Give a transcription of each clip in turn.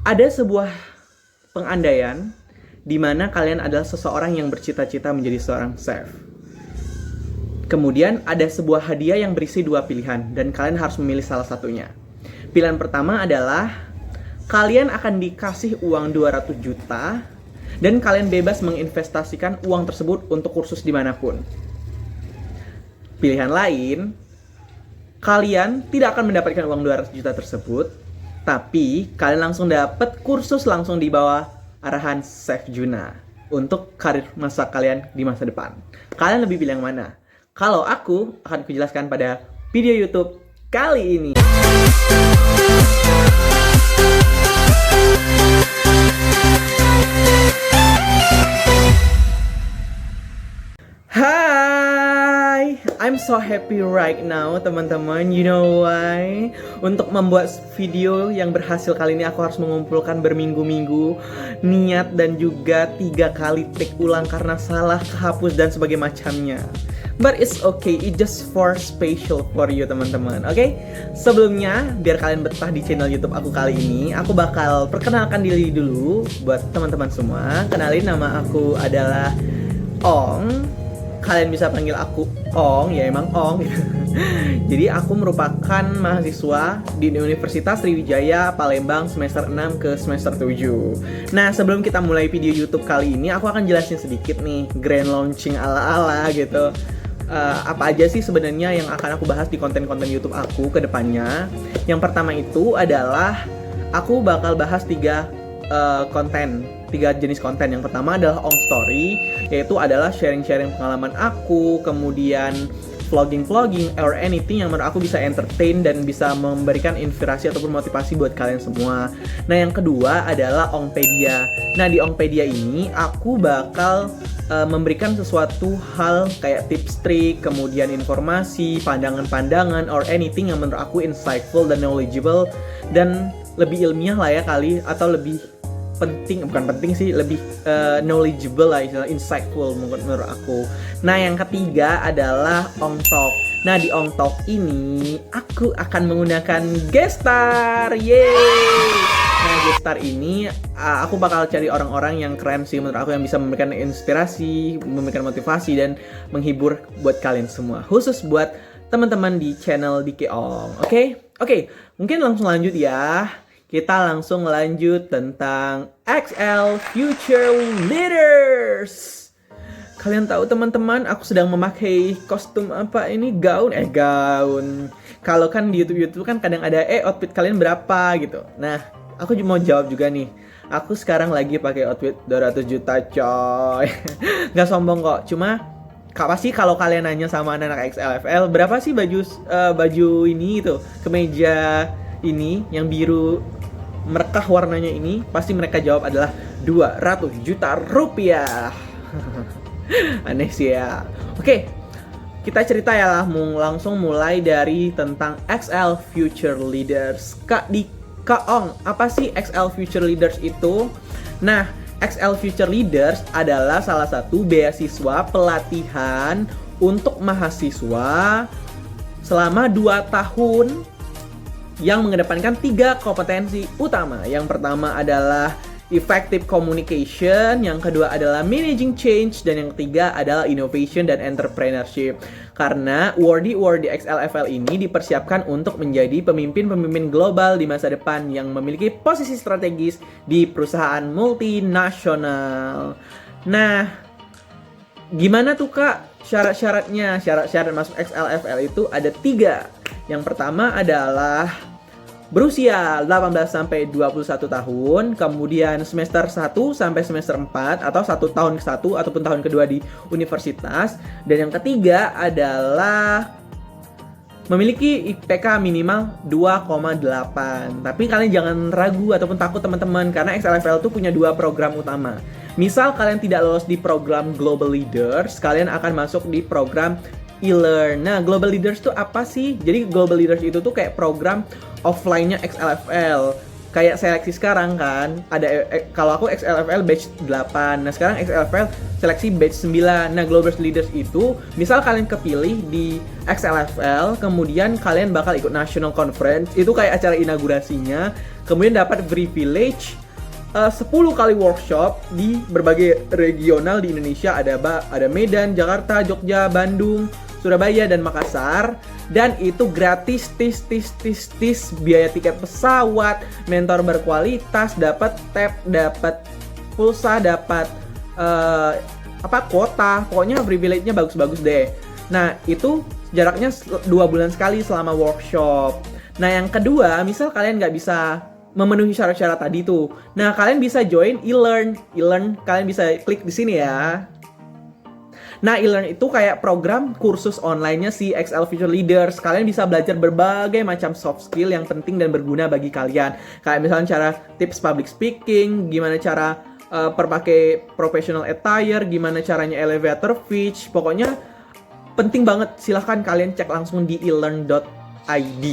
Ada sebuah pengandaian di mana kalian adalah seseorang yang bercita-cita menjadi seorang chef. Kemudian ada sebuah hadiah yang berisi dua pilihan dan kalian harus memilih salah satunya. Pilihan pertama adalah kalian akan dikasih uang 200 juta dan kalian bebas menginvestasikan uang tersebut untuk kursus dimanapun. Pilihan lain, kalian tidak akan mendapatkan uang 200 juta tersebut, tapi kalian langsung dapat kursus langsung di bawah arahan Chef Juna untuk karir masak kalian di masa depan. Kalian lebih pilih yang mana? Kalau aku akan kujelaskan pada video YouTube kali ini. Hai, I'm so happy right now teman-teman. You know why? Untuk membuat video yang berhasil kali ini aku harus mengumpulkan berminggu-minggu niat dan juga 3 kali take ulang karena salah, kehapus dan sebagainya macamnya. But it's okay, it just for special for you teman-teman. Oke? Sebelumnya, biar kalian betah di channel YouTube aku kali ini, aku bakal perkenalkan diri dulu buat teman-teman semua. Kenalin, nama aku adalah Ong. Kalian bisa panggil aku Ong, ya emang Ong. Jadi aku merupakan mahasiswa di Universitas Sriwijaya Palembang semester 6 ke semester 7. Nah, sebelum kita mulai video YouTube kali ini, aku akan jelasin sedikit nih grand launching ala-ala gitu. Apa aja sih sebenarnya yang akan aku bahas di konten-konten YouTube aku ke depannya. Yang pertama itu adalah aku bakal bahas 3 jenis konten. Yang pertama adalah Ong Story, yaitu adalah sharing-sharing pengalaman aku, kemudian vlogging or anything yang menurut aku bisa entertain dan bisa memberikan inspirasi ataupun motivasi buat kalian semua. Nah, yang kedua adalah Ongpedia. Nah, di Ongpedia ini aku bakal memberikan sesuatu hal kayak tips trik, kemudian informasi, pandangan-pandangan or anything yang menurut aku insightful dan knowledgeable dan lebih ilmiah lah ya kali, atau lebih penting, bukan penting sih, lebih knowledgeable lah, istilah insightful menurut aku. Nah, yang ketiga adalah Ong Talk. Nah, di Ong Talk ini aku akan menggunakan guest star. Yeay! Nah, guest star ini aku bakal cari orang-orang yang keren sih menurut aku, yang bisa memberikan inspirasi, memberikan motivasi dan menghibur buat kalian semua. Khusus buat teman-teman di channel Dike Ong. Oke, mungkin langsung lanjut ya. Kita langsung lanjut tentang XL Future Leaders. Kalian tahu teman-teman, aku sedang memakai kostum apa ini? Gaun. Kalau kan di YouTube kan kadang ada outfit kalian berapa gitu. Nah, aku mau jawab juga nih. Aku sekarang lagi pakai outfit 200 juta coy. Gak sombong kok. Cuma pasti kalau kalian nanya sama anak-anak XLFL, berapa sih baju ini itu? Kemeja ini yang biru merekah warnanya ini, pasti mereka jawab adalah 200 juta rupiah. Aneh sih ya. Oke, kita cerita ya lah, langsung mulai dari tentang XL Future Leaders. Kak Ong, apa sih XL Future Leaders itu? Nah, XL Future Leaders adalah salah satu beasiswa pelatihan untuk mahasiswa selama 2 tahun yang mengedepankan 3 kompetensi utama. Yang pertama adalah effective communication, yang kedua adalah managing change, dan yang ketiga adalah innovation dan entrepreneurship. Karena awardee XLFL ini dipersiapkan untuk menjadi pemimpin-pemimpin global di masa depan yang memiliki posisi strategis di perusahaan multinasional. Nah, gimana tuh Kak syarat-syaratnya? Syarat-syarat masuk XLFL itu ada 3. Yang pertama adalah berusia 18 sampai 21 tahun, kemudian semester 1 sampai semester 4 atau 1 tahun ke 1 ataupun tahun kedua di universitas, dan yang ketiga adalah memiliki IPK minimal 2,8. Tapi kalian jangan ragu ataupun takut teman-teman, karena XLFL itu punya 2 program utama. Misal kalian tidak lolos di program Global Leaders, kalian akan masuk di program e-learn. Nah, Global Leaders itu apa sih? Jadi Global Leaders itu tuh kayak program offline-nya XLFL. kayak seleksi sekarang kan, ada kalau aku XLFL batch 8. Nah, sekarang XLFL seleksi batch 9. Nah, Global Leaders itu misal kalian kepilih di XLFL, kemudian kalian bakal ikut National Conference, itu kayak acara inaugurasinya, kemudian dapat privilege 10 kali workshop di berbagai regional di Indonesia. Ada Medan, Jakarta, Jogja, Bandung, Surabaya, dan Makassar. Dan itu gratis, biaya tiket pesawat, mentor berkualitas, dapat tab, dapat pulsa, dapat kuota, pokoknya privilege-nya bagus-bagus deh. Nah, itu jaraknya 2 bulan sekali selama workshop. Nah, yang kedua, misal kalian nggak bisa memenuhi syarat-syarat tadi tuh. Nah, kalian bisa join e-learn. E-learn kalian bisa klik di sini ya. Nah, e-learn itu kayak program kursus online-nya si XL Future Leaders. Kalian bisa belajar berbagai macam soft skill yang penting dan berguna bagi kalian. Kayak misalnya cara tips public speaking, gimana cara perpakai professional attire, gimana caranya elevator pitch. Pokoknya penting banget. Silahkan kalian cek langsung di elearn.id.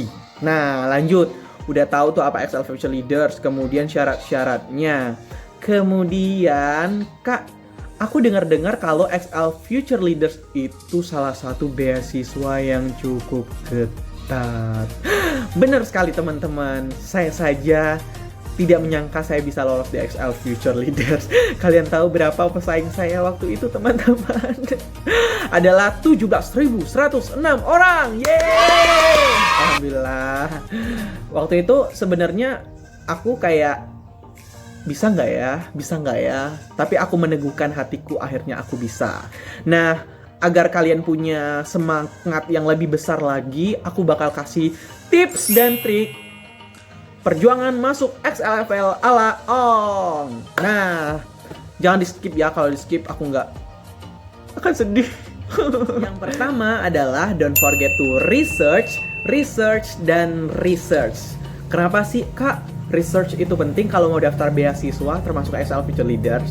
Nah, lanjut. Udah tahu tuh apa XL Future Leaders, kemudian syarat-syaratnya. Kemudian, Kak, aku dengar-dengar kalau XL Future Leaders itu salah satu beasiswa yang cukup ketat. Benar sekali teman-teman, saya saja tidak menyangka saya bisa lolos di XL Future Leaders. Kalian tahu berapa pesaing saya waktu itu teman-teman? Adalah 17.106 orang. Yeay! Alhamdulillah. Waktu itu sebenarnya aku kayak bisa nggak ya? Tapi aku meneguhkan hatiku, akhirnya aku bisa. Nah, agar kalian punya semangat yang lebih besar lagi, aku bakal kasih tips dan trik perjuangan masuk XLFL ala Ong. Nah, jangan di skip ya, kalau di skip aku nggak akan sedih. Yang pertama adalah don't forget to research, dan research. Kenapa sih, Kak? Research itu penting kalau mau daftar beasiswa termasuk XL Future Leaders.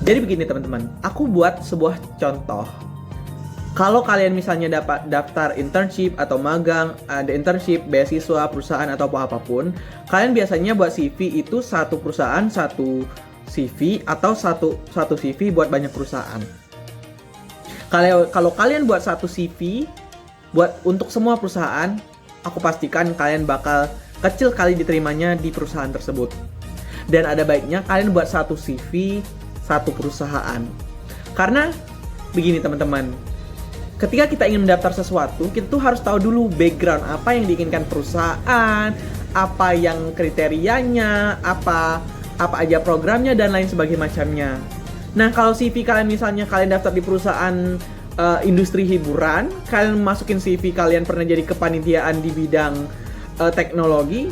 Jadi begini teman-teman, aku buat sebuah contoh. Kalau kalian misalnya dapat daftar internship atau magang, ada internship, beasiswa, perusahaan atau apapun, kalian biasanya buat CV itu satu perusahaan satu CV atau satu CV buat banyak perusahaan. Kalau kalian buat satu CV buat untuk semua perusahaan, aku pastikan kalian bakal kecil kali diterimanya di perusahaan tersebut. Dan ada baiknya kalian buat satu CV, satu perusahaan. Karena begini teman-teman, ketika kita ingin mendaftar sesuatu, kita tuh harus tahu dulu background apa yang diinginkan perusahaan, apa yang kriterianya, apa aja programnya, dan lain sebagainya macamnya. Nah, kalau CV kalian misalnya kalian daftar di perusahaan industri hiburan, kalian masukin CV kalian pernah jadi kepanitiaan di bidang teknologi,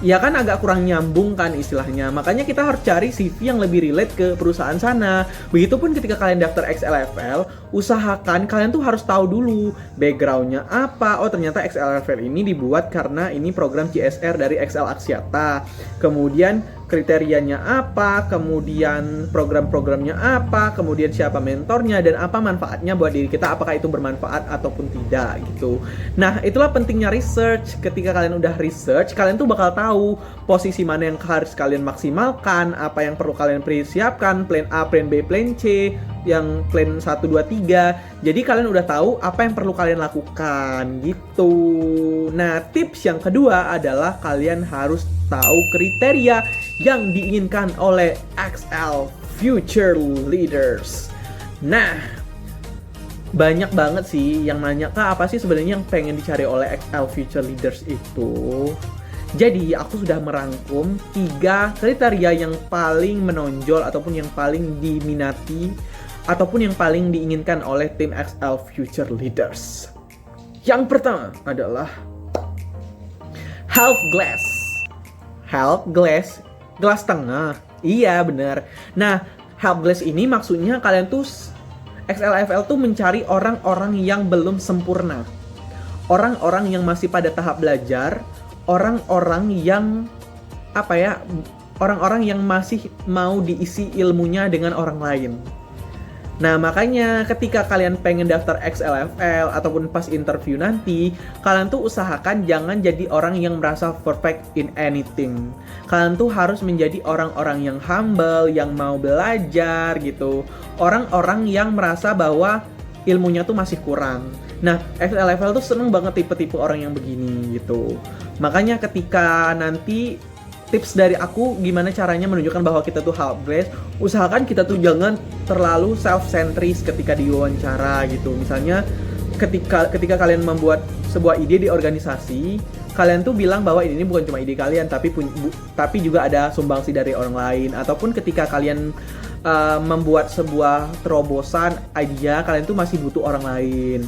ya kan agak kurang nyambung kan istilahnya. Makanya kita harus cari CV yang lebih relate ke perusahaan sana. Begitupun ketika kalian daftar XLFL, usahakan kalian tuh harus tahu dulu backgroundnya apa. Oh, ternyata XLFL ini dibuat karena ini program CSR dari XL Axiata. Kemudian kriterianya apa, kemudian program-programnya apa, kemudian siapa mentornya, dan apa manfaatnya buat diri kita, apakah itu bermanfaat ataupun tidak gitu. Nah, itulah pentingnya research. Ketika kalian udah research, kalian tuh bakal tahu posisi mana yang harus kalian maksimalkan, apa yang perlu kalian persiapkan, plan A, plan B, plan C, yang plan 1, 2, 3. Jadi kalian udah tahu apa yang perlu kalian lakukan gitu. Nah, tips yang kedua adalah kalian harus tahu kriteria yang diinginkan oleh XL Future Leaders. Nah, banyak banget sih yang nanya, Kak, apa sih sebenarnya yang pengen dicari oleh XL Future Leaders itu? Jadi, aku sudah merangkum 3 kriteria yang paling menonjol ataupun yang paling diminati ataupun yang paling diinginkan oleh tim XL Future Leaders. Yang pertama adalah half glass. Half glass, gelas tengah. Iya, benar. Nah, half glass ini maksudnya kalian tuh XLFL tuh mencari orang-orang yang belum sempurna. Orang-orang yang masih pada tahap belajar, orang-orang yang orang-orang yang masih mau diisi ilmunya dengan orang lain. Nah, makanya ketika kalian pengen daftar XLFL ataupun pas interview nanti, kalian tuh usahakan jangan jadi orang yang merasa perfect in anything. Kalian tuh harus menjadi orang-orang yang humble, yang mau belajar gitu. Orang-orang yang merasa bahwa ilmunya tuh masih kurang. Nah, XLFL tuh seneng banget tipe-tipe orang yang begini gitu. Makanya ketika nanti tips dari aku gimana caranya menunjukkan bahwa kita tuh helpless, usahakan kita tuh jangan terlalu self-centris ketika diwawancara gitu. Misalnya ketika kalian membuat sebuah ide di organisasi, kalian tuh bilang bahwa ini bukan cuma ide kalian tapi juga ada sumbangsi dari orang lain. Ataupun ketika kalian membuat sebuah terobosan idea, kalian tuh masih butuh orang lain.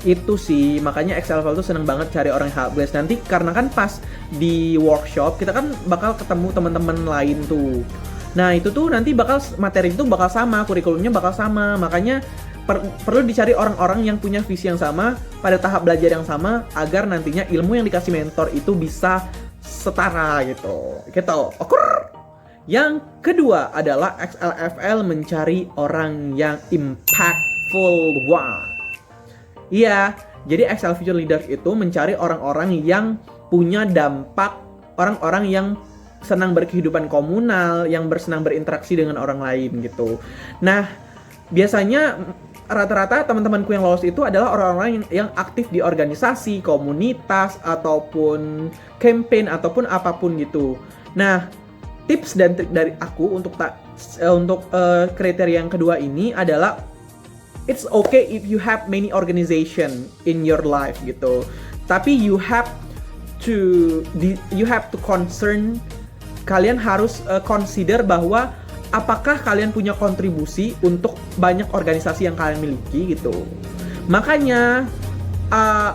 Itu sih, makanya XLFL tuh seneng banget cari orang yang helpless. Nanti karena kan pas di workshop kita kan bakal ketemu teman-teman lain tuh. Nah itu tuh nanti materi itu bakal sama, kurikulumnya bakal sama. Makanya perlu dicari orang-orang yang punya visi yang sama, pada tahap belajar yang sama, agar nantinya ilmu yang dikasih mentor itu bisa setara gitu. Oker. Yang kedua adalah XLFL mencari orang yang impactful. Wah. Iya, jadi XL Future Leaders itu mencari orang-orang yang punya dampak, orang-orang yang senang berkehidupan komunal, yang senang berinteraksi dengan orang lain gitu. Nah, biasanya rata-rata teman-temanku yang lolos itu adalah orang-orang yang aktif di organisasi, komunitas, ataupun campaign, ataupun apapun gitu. Nah, tips dan trik dari aku untuk kriteria yang kedua ini adalah it's okay if you have many organization in your life gitu. Tapi you have to concern, kalian harus consider bahwa apakah kalian punya kontribusi untuk banyak organisasi yang kalian miliki gitu. Makanya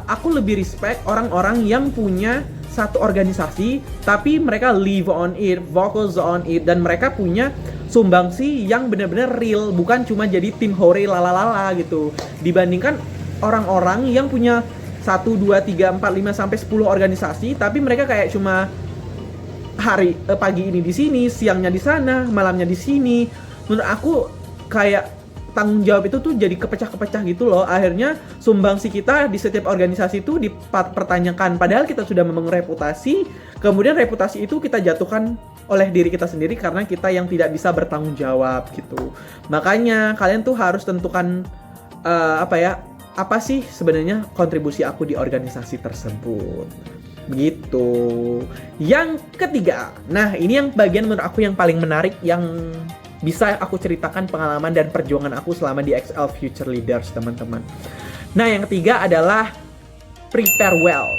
aku lebih respect orang-orang yang punya satu organisasi tapi mereka live on it, focus on it, dan mereka punya sumbangsi yang benar-benar real, bukan cuma jadi tim hore lalalala gitu. Dibandingkan orang-orang yang punya 1, 2, 3, 4, 5, sampai 10 organisasi, tapi mereka kayak cuma pagi ini di sini, siangnya di sana, malamnya di sini. Menurut aku kayak tanggung jawab itu tuh jadi kepecah-kepecah gitu loh. Akhirnya sumbangsi kita di setiap organisasi itu dipertanyakan. Padahal kita sudah membangun reputasi, kemudian reputasi itu kita jatuhkan oleh diri kita sendiri karena kita yang tidak bisa bertanggung jawab gitu. Makanya kalian tuh harus tentukan apa sih sebenarnya kontribusi aku di organisasi tersebut. Begitu. Yang ketiga, nah ini yang bagian menurut aku yang paling menarik, yang bisa aku ceritakan pengalaman dan perjuangan aku selama di XL Future Leaders, teman-teman. Nah, yang ketiga adalah prepare well.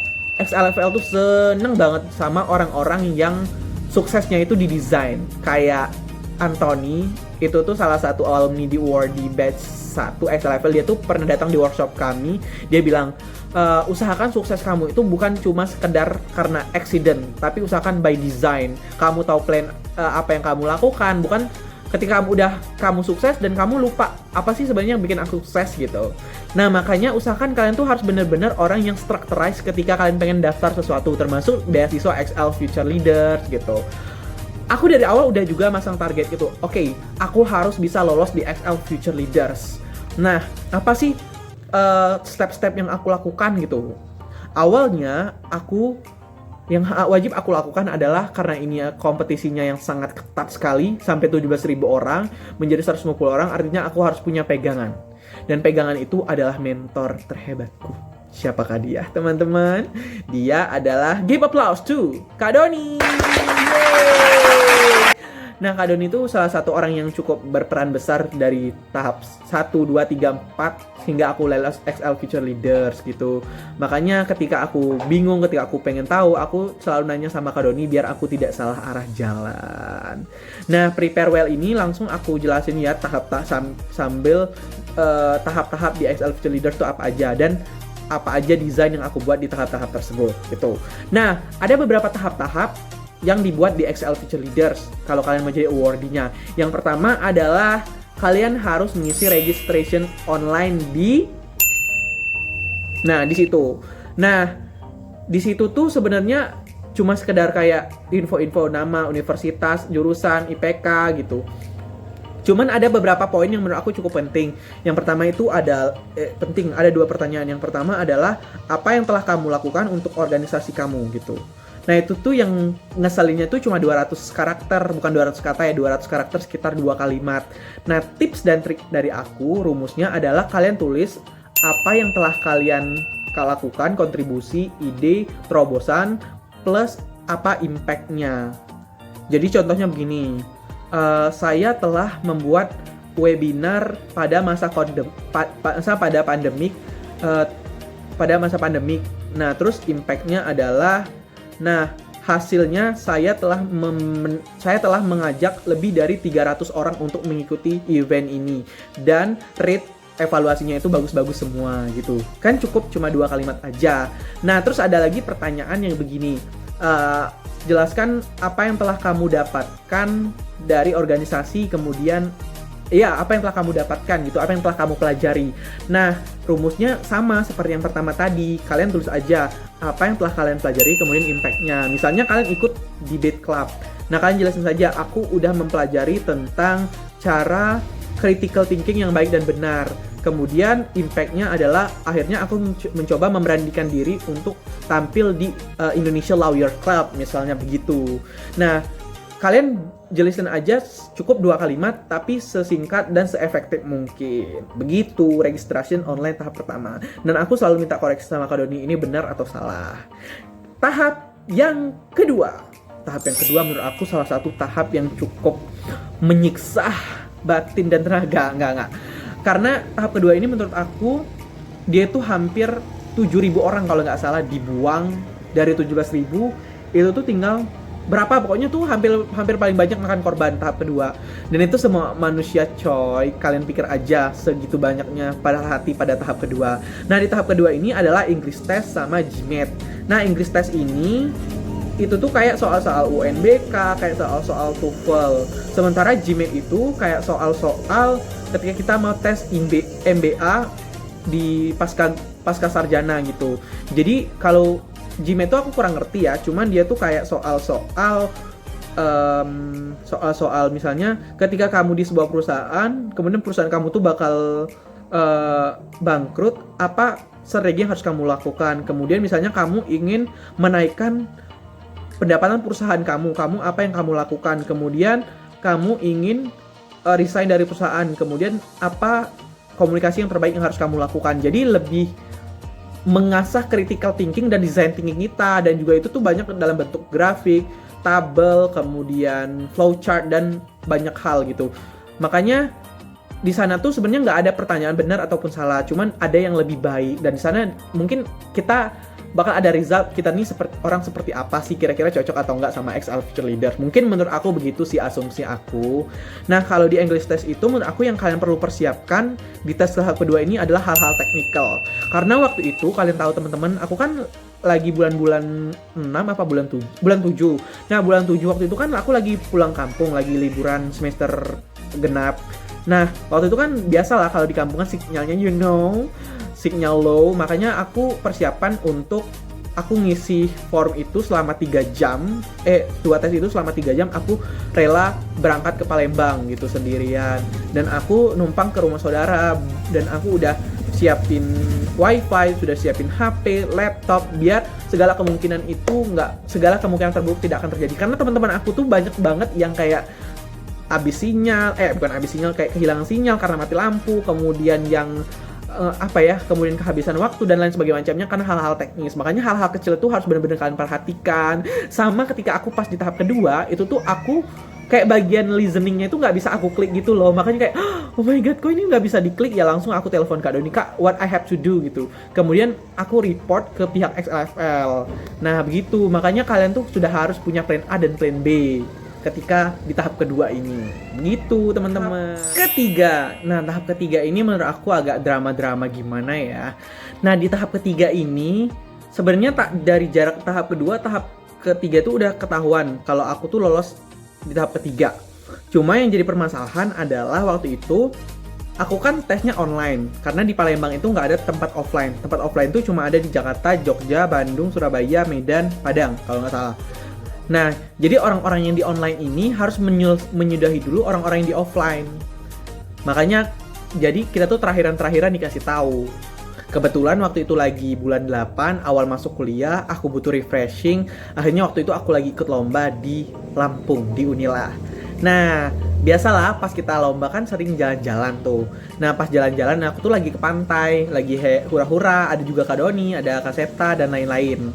XLFL tuh seneng banget sama orang-orang yang suksesnya itu di desain. Kayak Anthony, itu tuh salah satu alumni di Wardy Batch 1 XLFL. Dia tuh pernah datang di workshop kami. Dia bilang, usahakan sukses kamu itu bukan cuma sekedar karena accident, tapi usahakan by design. Kamu tahu plan apa yang kamu lakukan, bukan ketika kamu sukses dan kamu lupa apa sih sebenarnya yang bikin aku sukses gitu. Nah, makanya usahakan kalian tuh harus benar-benar orang yang structurized ketika kalian pengen daftar sesuatu, termasuk beasiswa XL Future Leaders gitu. Aku dari awal udah juga masang target gitu. Oke, aku harus bisa lolos di XL Future Leaders. Nah, apa sih step-step yang aku lakukan gitu? Awalnya yang wajib aku lakukan adalah, karena ini kompetisinya yang sangat ketat sekali, sampai 17.000 orang menjadi 150 orang, artinya aku harus punya pegangan. Dan pegangan itu adalah mentor terhebatku. Siapakah dia, teman-teman? Dia adalah, give applause to Kak Doni. Yeay! Nah, Kak Doni itu salah satu orang yang cukup berperan besar dari tahap 1, 2, 3, 4 hingga aku lolos XL Future Leaders gitu. Makanya ketika aku bingung, ketika aku pengen tahu, aku selalu nanya sama Kak Doni biar aku tidak salah arah jalan. Nah, prepare well ini langsung aku jelasin ya sambil tahap-tahap di XL Future Leaders itu apa aja, dan apa aja desain yang aku buat di tahap-tahap tersebut gitu. Nah, ada beberapa tahap-tahap yang dibuat di XL Future Leaders kalau kalian mau jadi awardee-nya. Yang pertama adalah kalian harus mengisi registration online di situ. Nah, di situ tuh sebenarnya cuma sekedar kayak info-info nama, universitas, jurusan, IPK gitu. Cuman ada beberapa poin yang menurut aku cukup penting. Yang pertama itu ada ada 2 pertanyaan. Yang pertama adalah apa yang telah kamu lakukan untuk organisasi kamu gitu. Nah itu tuh yang ngeselinnya tuh cuma 200 karakter, bukan 200 kata ya, 200 karakter sekitar 2 kalimat. Nah tips dan trik dari aku, rumusnya adalah kalian tulis apa yang telah kalian lakukan, kontribusi, ide, terobosan, plus apa impact-nya. Jadi contohnya begini, saya telah membuat webinar pada masa pandemik, pada masa pandemik. Nah, terus impact-nya adalah, nah hasilnya saya telah mengajak lebih dari 300 orang untuk mengikuti event ini dan rate evaluasinya itu bagus-bagus semua gitu. Kan cukup cuma 2 kalimat aja. Nah, terus ada lagi pertanyaan yang begini. Jelaskan apa yang telah kamu dapatkan dari organisasi, kemudian apa yang telah kamu dapatkan gitu, apa yang telah kamu pelajari. Nah, rumusnya sama seperti yang pertama tadi. Kalian tulis aja apa yang telah kalian pelajari, kemudian impact-nya. Misalnya kalian ikut debate club. Nah, kalian jelasin saja, aku udah mempelajari tentang cara critical thinking yang baik dan benar. Kemudian impact-nya adalah akhirnya aku mencoba memberanikan diri untuk tampil di Indonesia Lawyer Club misalnya begitu. Nah, kalian jelasin aja cukup 2 kalimat tapi sesingkat dan seefektif mungkin. Begitu registration online tahap pertama. Dan aku selalu minta koreksi sama Kak Doni, ini benar atau salah. Tahap yang kedua menurut aku salah satu tahap yang cukup menyiksa batin dan tenaga. Enggak. Karena tahap kedua ini menurut aku dia tuh hampir 7.000 orang kalau nggak salah dibuang dari 17.000, itu tuh tinggal berapa, pokoknya tuh hampir paling banyak makan korban tahap kedua. Dan itu semua manusia coy, kalian pikir aja segitu banyaknya pada hati pada tahap kedua. Nah di tahap kedua ini adalah English test sama GMAT. Nah English test ini itu tuh kayak soal-soal UNBK, kayak soal-soal TOEFL. Sementara GMAT itu kayak soal-soal ketika kita mau tes MBA di pasca sarjana gitu. Jadi kalau GMAT itu aku kurang ngerti ya, cuman dia tuh kayak soal-soal misalnya ketika kamu di sebuah perusahaan, kemudian perusahaan kamu tuh bakal bangkrut, apa strategi yang harus kamu lakukan. Kemudian misalnya kamu ingin menaikkan pendapatan perusahaan kamu apa yang kamu lakukan. Kemudian kamu ingin resign dari perusahaan, kemudian apa komunikasi yang terbaik yang harus kamu lakukan. Jadi lebih mengasah critical thinking dan design thinking kita, dan juga itu tuh banyak dalam bentuk grafik, tabel, kemudian flowchart dan banyak hal gitu. Makanya di sana tuh sebenarnya nggak ada pertanyaan benar ataupun salah, cuman ada yang lebih baik. Dan di sana mungkin kita bakal ada result kita nih orang seperti apa sih, kira-kira cocok atau enggak sama XL Future Leader. Mungkin menurut aku begitu sih asumsi aku. Nah kalau di English test itu menurut aku yang kalian perlu persiapkan di tes tahap kedua ini adalah hal-hal teknikal. Karena waktu itu kalian tahu teman-teman, aku kan lagi bulan 6 apa bulan 7. Nah bulan 7 waktu itu kan aku lagi pulang kampung, lagi liburan semester genap. Nah waktu itu kan biasalah kalau di kampung kan sinyalnya signal low, makanya aku persiapan untuk aku ngisi form itu selama 3 jam, 2 tes itu selama 3 jam aku rela berangkat ke Palembang gitu sendirian. Dan aku numpang ke rumah saudara, dan aku udah siapin wifi, sudah siapin HP, laptop, biar segala kemungkinan terburuk tidak akan terjadi. Karena teman-teman aku tuh banyak banget yang kayak kayak kehilangan sinyal karena mati lampu, kemudian yang kemudian kehabisan waktu dan lain sebagainya macamnya karena hal-hal teknis. Makanya hal-hal kecil itu harus benar-benar kalian perhatikan. Sama ketika aku pas di tahap kedua, itu tuh aku kayak bagian listeningnya itu nggak bisa aku klik gitu loh. Makanya kayak, oh my god, kok ini nggak bisa diklik ya? Langsung aku telepon Kak Doni, Kak, what I have to do gitu. Kemudian aku report ke pihak XLFL. Nah begitu, makanya kalian tuh sudah harus punya plan A dan plan B ketika di tahap kedua ini. Begitu teman-teman. Ketiga. Nah tahap ketiga ini menurut aku agak drama-drama gimana ya. Nah di tahap ketiga ini sebenarnya dari jarak tahap kedua, tahap ketiga itu udah ketahuan kalau aku tuh lolos di tahap ketiga. Cuma yang jadi permasalahan adalah waktu itu aku kan tesnya online, karena di Palembang itu nggak ada tempat offline. Tempat offline itu cuma ada di Jakarta, Jogja, Bandung, Surabaya, Medan, Padang kalau nggak salah. Nah, jadi orang-orang yang di online ini harus menyudahi dulu orang-orang yang di offline. Makanya jadi kita tuh terakhiran dikasih tahu. Kebetulan waktu itu lagi bulan 8, awal masuk kuliah, aku butuh refreshing. Akhirnya waktu itu aku lagi ikut lomba di Lampung, di Unila. Nah, biasalah pas kita lomba kan sering jalan-jalan tuh. Nah, pas jalan-jalan aku tuh lagi ke pantai, lagi hura-hura, ada juga Kak Doni, ada Kak Septa, dan lain-lain.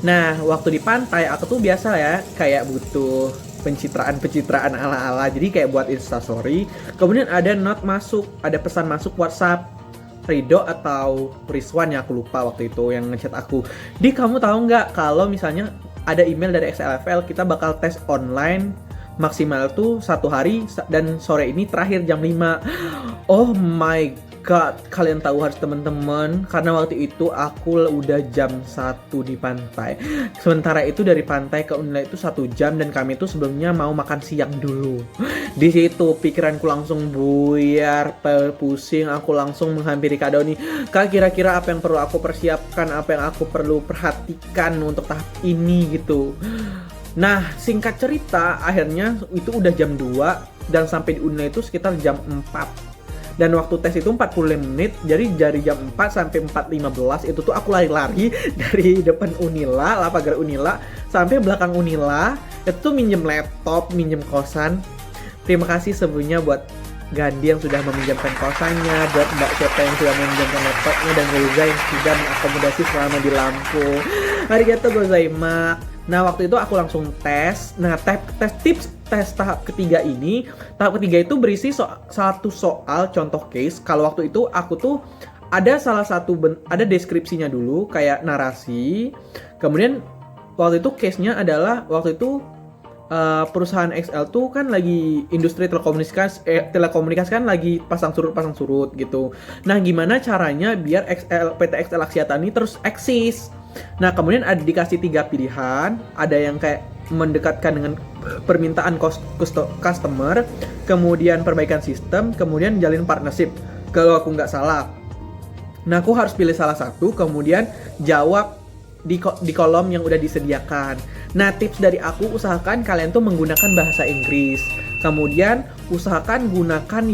Nah, waktu di pantai aku tuh biasa ya, kayak butuh pencitraan ala-ala. Jadi kayak buat instastory, kemudian ada ada pesan masuk WhatsApp. Rido atau Rizwan ya, aku lupa waktu itu yang ngechat aku. Kamu tahu nggak kalau misalnya ada email dari XLFL, kita bakal tes online maksimal tuh 1 hari dan sore ini terakhir jam 5. Oh my god, kalian tahu harus teman-teman, karena waktu itu aku udah jam 1 di pantai. Sementara itu dari pantai ke Unila itu 1 jam dan kami tuh sebelumnya mau makan siang dulu. Di situ pikiranku langsung buyar, pusing, aku langsung menghampiri Kak Doni. Kak, kira-kira apa yang perlu aku persiapkan, apa yang aku perlu perhatikan untuk tahap ini gitu. Nah, singkat cerita, akhirnya itu udah jam 2 dan sampai di Unila itu sekitar jam 4. Dan waktu tes itu 45 menit, jadi dari jam 4 sampai 4.15 itu tuh aku lari-lari dari depan Unila, pagar Unila, sampai belakang Unila. Itu tuh minjem laptop, minjem kosan. Terima kasih sebelumnya buat Gandhi yang sudah meminjamkan kosannya, buat Mbak Septa yang sudah meminjamkan laptopnya, dan Reza yang sudah mengakomodasi selama di Lampung. Arigatou gozaimasu. Nah, waktu itu aku langsung tes. Nah, tes tahap ketiga ini, tahap ketiga itu berisi satu soal contoh case. Kalau waktu itu aku tuh ada ada deskripsinya dulu, kayak narasi. Kemudian waktu itu case-nya adalah waktu itu perusahaan XL tuh kan lagi industri telekomunikasi kan lagi pasang surut gitu. Nah, gimana caranya biar PT XL Axiata ini terus eksis? Nah, kemudian ada dikasih 3 pilihan, ada yang kayak mendekatkan dengan permintaan customer, kemudian perbaikan sistem, kemudian jalin partnership, kalau aku nggak salah. Nah, aku harus pilih salah satu, kemudian jawab di kolom yang udah disediakan. Nah, tips dari aku, usahakan kalian tuh menggunakan bahasa Inggris, kemudian usahakan gunakan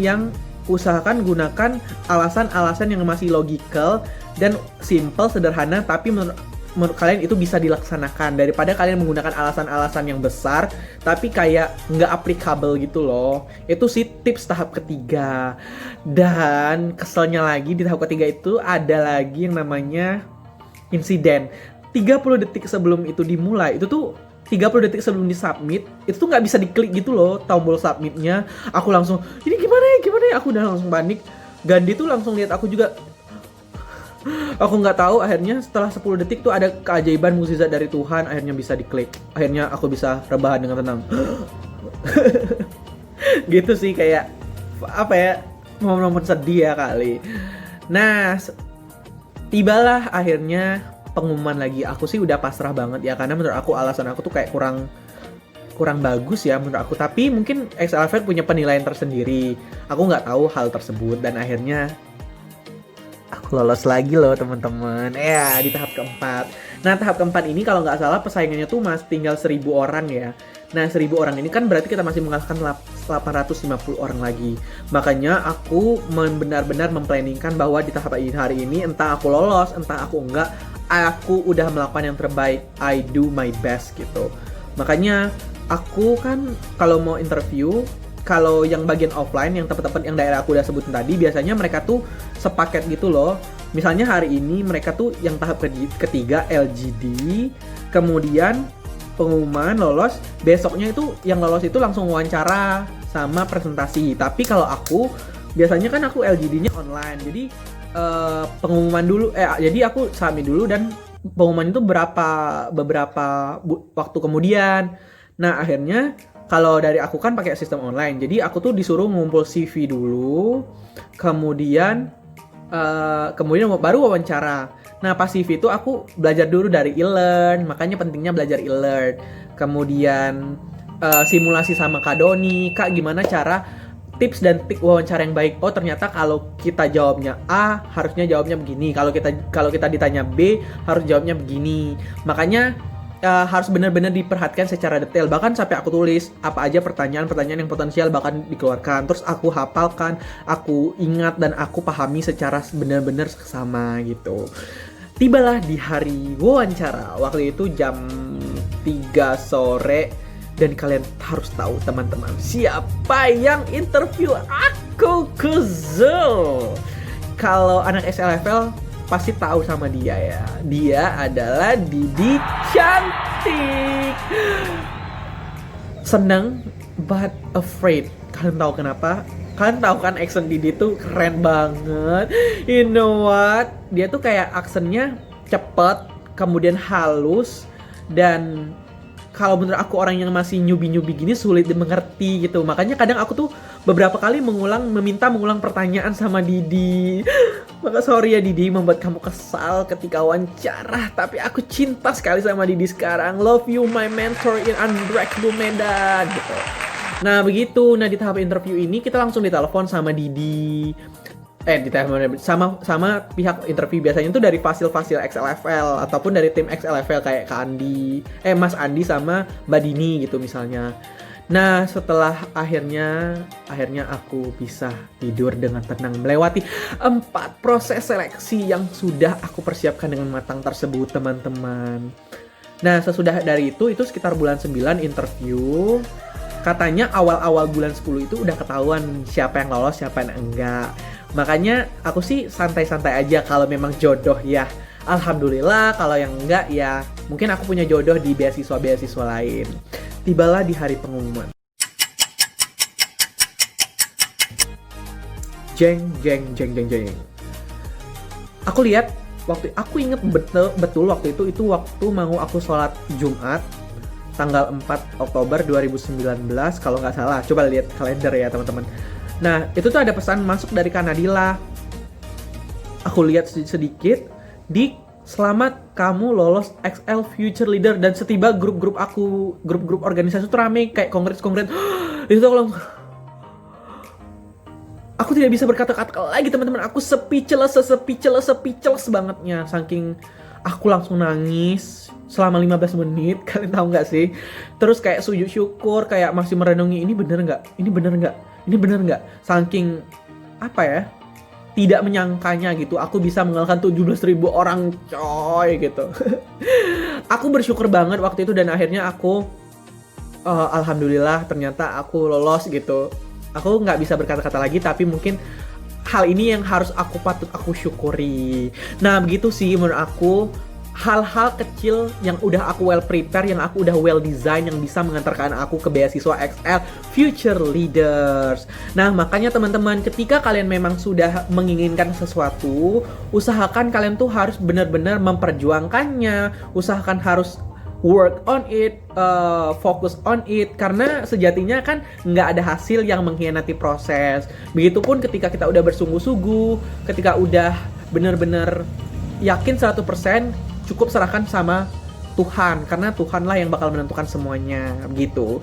alasan-alasan yang masih logical dan simple, sederhana, tapi menurut kalian itu bisa dilaksanakan, daripada kalian menggunakan alasan-alasan yang besar tapi kayak nggak applicable gitu loh. Itu sih tips tahap ketiga. Dan keselnya lagi di tahap ketiga itu ada lagi yang namanya insiden. 30 detik sebelum itu dimulai, itu tuh 30 detik sebelum di-submit, itu tuh nggak bisa diklik gitu loh tombol submitnya. Aku langsung, ini gimana ya, aku udah langsung panik. Gandhi tuh langsung lihat aku juga. Aku nggak tahu, akhirnya setelah 10 detik tuh ada keajaiban mukjizat dari Tuhan, akhirnya bisa diklik. Akhirnya aku bisa rebahan dengan tenang. Gitu sih, kayak apa ya, momen-momen sedih ya kali. Nah, tibalah akhirnya pengumuman lagi. Aku sih udah pasrah banget ya, karena menurut aku alasan aku tuh kayak kurang bagus ya menurut aku. Tapi mungkin XLFL punya penilaian tersendiri. Aku nggak tahu hal tersebut, dan akhirnya aku lolos lagi loh teman-teman. Ya, di tahap keempat. Nah, tahap keempat ini kalau nggak salah persaingannya tuh masih tinggal 1.000 orang ya. Nah, 1.000 orang ini kan berarti kita masih mengalahkan 850 orang lagi. Makanya aku benar-benar memplanningkan bahwa di tahap hari ini entah aku lolos, entah aku enggak, aku udah melakukan yang terbaik. I do my best gitu. Makanya aku kan kalau mau interview, kalau yang bagian offline, yang tempat-tempat yang daerah aku udah sebutin tadi, biasanya mereka tuh sepaket gitu loh. Misalnya hari ini mereka tuh yang tahap ketiga LGD, kemudian pengumuman lolos, besoknya itu yang lolos itu langsung wawancara sama presentasi. Tapi kalau aku, biasanya kan aku LGD-nya online, jadi pengumuman dulu, jadi aku submit dulu dan pengumuman itu beberapa waktu kemudian. Nah, akhirnya kalau dari aku kan pakai sistem online, jadi aku tuh disuruh ngumpul CV dulu, kemudian baru wawancara. Nah, pas CV itu aku belajar dulu dari e-learn, makanya pentingnya belajar e-learn. Kemudian simulasi sama Kak Doni, Kak gimana cara tips dan trik wawancara yang baik. Oh, ternyata kalau kita jawabnya A, harusnya jawabnya begini. Kalau kita ditanya B, harus jawabnya begini. Makanya harus benar-benar diperhatikan secara detail. Bahkan sampai aku tulis apa aja pertanyaan-pertanyaan yang potensial bahkan dikeluarkan. Terus aku hafalkan, aku ingat dan aku pahami secara benar-benar seksama gitu. Tibalah di hari wawancara. Waktu itu jam 3 sore. Dan kalian harus tahu teman-teman, siapa yang interview aku, Kuzel. Kalau anak SLFL pasti tahu sama dia ya. Dia adalah Didi Cantik. Seneng but afraid. Kalian tahu kenapa? Kalian tahu kan aksen Didi tuh keren banget. You know what? Dia tuh kayak aksennya cepet, kemudian halus, dan kalau menurut aku orang yang masih nyubi-nyubi gini sulit dimengerti gitu. Makanya kadang aku tuh beberapa kali meminta mengulang pertanyaan sama Didi. Maka sorry ya Didi membuat kamu kesal ketika wawancara. Tapi aku cinta sekali sama Didi sekarang. Love you my mentor in Unbreakable Medan gitu. Nah begitu, nah di tahap interview ini kita langsung ditelepon sama Didi. Sama pihak interview biasanya itu dari fasil-fasil XLFL ataupun dari tim XLFL kayak Kak Andi, Mas Andi sama Mbak Dini gitu misalnya. Nah setelah akhirnya aku bisa tidur dengan tenang melewati 4 proses seleksi yang sudah aku persiapkan dengan matang tersebut teman-teman. Nah sesudah dari itu sekitar bulan 9 interview. Katanya awal-awal bulan 10 itu udah ketahuan siapa yang lolos siapa yang enggak. Makanya aku sih santai-santai aja kalau memang jodoh ya. Alhamdulillah, kalau yang enggak ya mungkin aku punya jodoh di beasiswa-beasiswa lain. Tibalah di hari pengumuman. Jeng. Aku lihat aku inget betul waktu itu waktu mau aku sholat Jumat tanggal 4 Oktober 2019 kalau nggak salah. Coba lihat kalender ya teman-teman. Nah, itu tuh ada pesan masuk dari Kanadila. Aku lihat sedikit, selamat kamu lolos XL Future Leader. Dan setiba grup-grup organisasi tuh rame kayak kongres. Itu tuh kalau aku tidak bisa berkata-kata lagi teman-teman. Aku speechless bangetnya. Saking aku langsung nangis selama 15 menit. Kalian tahu nggak sih? Terus kayak sujud syukur, kayak masih merenungi ini bener nggak? Saking apa ya? Tidak menyangkanya gitu. Aku bisa mengalahkan 17.000 orang coy gitu. Aku bersyukur banget waktu itu dan akhirnya aku alhamdulillah ternyata aku lolos gitu. Aku nggak bisa berkata-kata lagi tapi mungkin hal ini yang patut aku syukuri. Nah begitu sih menurut aku. Hal-hal kecil yang udah aku well prepare, yang aku udah well design, yang bisa mengantarkan aku ke beasiswa XL Future Leaders. Nah makanya teman-teman, ketika kalian memang sudah menginginkan sesuatu, usahakan kalian tuh harus benar-benar memperjuangkannya. Usahakan harus work on it, fokus on it. Karena sejatinya kan nggak ada hasil yang mengkhianati proses. Begitupun ketika kita udah bersungguh-sungguh, ketika udah benar-benar yakin 100%, cukup serahkan sama Tuhan, karena Tuhanlah yang bakal menentukan semuanya gitu.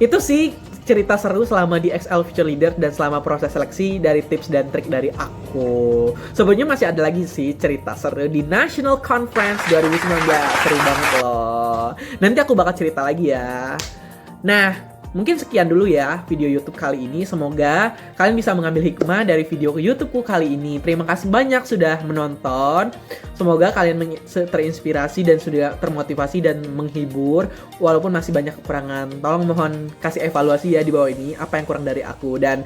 Itu sih cerita seru selama di XL Future Leader dan selama proses seleksi dari tips dan trik dari aku. Sebenarnya masih ada lagi sih cerita seru di National Conference 2019. Seru banget loh. Nanti aku bakal cerita lagi ya. Nah, mungkin sekian dulu ya video YouTube kali ini. Semoga kalian bisa mengambil hikmah dari video YouTubeku kali ini. Terima kasih banyak sudah menonton. Semoga kalian terinspirasi dan sudah termotivasi dan menghibur. Walaupun masih banyak kekurangan, tolong mohon kasih evaluasi ya di bawah ini apa yang kurang dari aku. Dan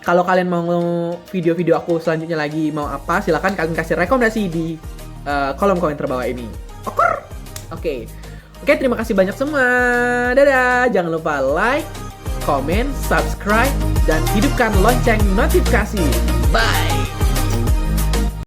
kalau kalian mau video-video aku selanjutnya lagi mau apa, silahkan kalian kasih rekomendasi di kolom komentar bawah ini. Oke. Oke, terima kasih banyak semua. Dadah. Jangan lupa like, comment, subscribe, dan hidupkan lonceng notifikasi. Bye.